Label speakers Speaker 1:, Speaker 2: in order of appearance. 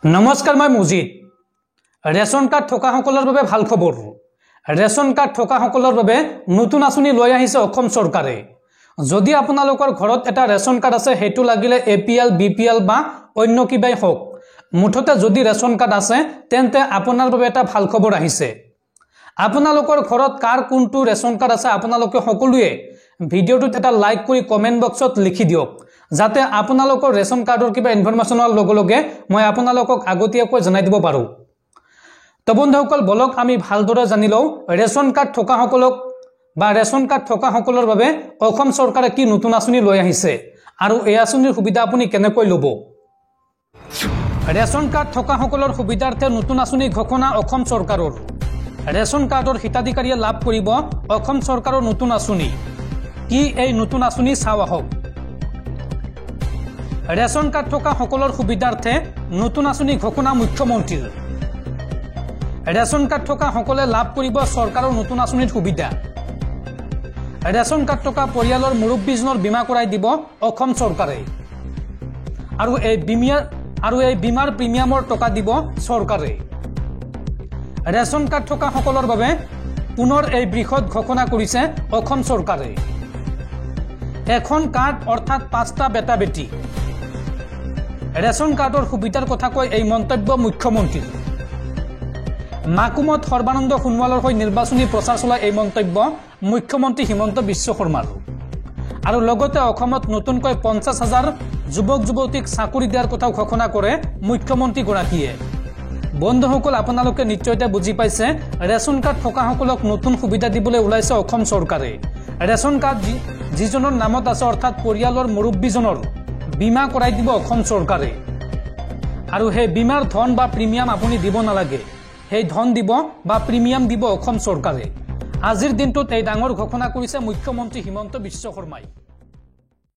Speaker 1: नमस्कार मैं Mujid ration card ठका सकলৰ বাবে ভাল খবৰ रेशन कार्ड ठका সকলৰ বাবে নতুন আঁচনি লৈ আহিছে অসম চৰকাৰে যদি আপোনালোকৰ ঘৰত এটা रेशन कार्ड আছে হেতু লাগিলে এপিএল বিপিএল বা অন্য কিবাই হোক মুঠতে যদি रेशन कार्ड আছে তেন্তে আপোনাৰ বাবে এটা ভাল খবৰ আহিছে আপোনালোকৰ ঘৰত কাৰ কোনটো रेशन कार्ड আছে আপোনালোকে সকলোৱে ভিডিওটোত এটা লাইক কৰি কমেন্ট বক্সত লিখি দিয়ক যাতে আপোনালোকৰ रेशन कार्डৰ কিবা ইনফৰমেশনৰ লগে লগে মই আপোনালোকক আগতীয়াকৈ জনাই দিব পাৰো তো বন্ধুসকল বলক আমি ভালদৰে জানি লও रेशन कार्ड ठका সকলক বা रेशन कार्ड ठका সকলৰ বাবে অসম চৰকাৰে কি নতুন আঁচনি লৈ আহিছে আৰু এই আঁচনিৰ সুবিধা আপুনি কেনেকৈ লব रेशन कार्ड ठका সকলৰ সুবিধাৰ্থে নতুন আঁচনি ঘোষণা অসম চৰকাৰৰ रेशन कार्डৰ হিতাধিকাৰীয়ে লাভ কৰিব অসম চৰকাৰৰ নতুন আঁচনি কি এই নতুন আঁচনি চাও আহক रेशन कार्ड ठका সকলৰ সুবিধাৰ্থে নতুন আঁচনি ঘোষণা মুখ্যমন্ত্ৰীৰ रेशन कार्ड ठका সকলে লাভ কৰিব চৰকাৰৰ নতুন আঁচনিৰ সুবিধা रेशन कार्ड ठका পৰিয়ালৰ মুৰব্বীজনৰ বীমা কৰাই দিব অসম চৰকাৰে আৰু এই বীমাৰ প্ৰিমিয়ামৰ টকা দিব চৰকাৰে रेशन कार्ड ठका সকলৰ বাবে পুনৰ এই বৃহৎ ঘোষণা কৰিছে অসম চৰকাৰে এখন কাৰ্ড অৰ্থাৎ 5টা বেটা বেটি रेशन कार्डर सुविधार कथा কৈ এই মন্তব্য মুখ্যমন্ত্রীর মাকুমত সর্বানন্দ সোণোৱালৰ হৈ নিৰ্বাচনী প্ৰচাৰ চলাই এই মন্তব্য মুখ্যমন্ত্ৰী হিমন্ত বিশ্ব শৰ্মাৰ আৰু লগতে অসমত নতুনকৈ 50,000 যুৱক যুৱতীক চাকৰি দিয়াৰ কথা ঘোষণা কৰে মুখ্যমন্ত্ৰী গৰাকীয়ে বন্ধুসকল আপোনালোকে নিশ্চয়তে বুজি পাইছে रेशन कार्ड থকা সকলক নতুন সুবিধা দিবলৈ ওলাইছে অসম চৰকাৰে रेशन कार्ड যিজনৰ নামত আছে অৰ্থাৎ পৰিয়ালৰ মুৰব্বীজনৰ বীমা কৰাই দিব অসম চৰকাৰে আৰু হে বীমাৰ ধন বা প্ৰিমিয়াম আপুনি দিব নালাগে হে ধন দিব বা প্ৰিমিয়াম দিব অসম চৰকাৰে আজিৰ দিনটোত এই ডাঙৰ ঘোষণা কৰিছে মুখ্যমন্ত্ৰী হিমন্ত বিশ্ব শৰ্মাই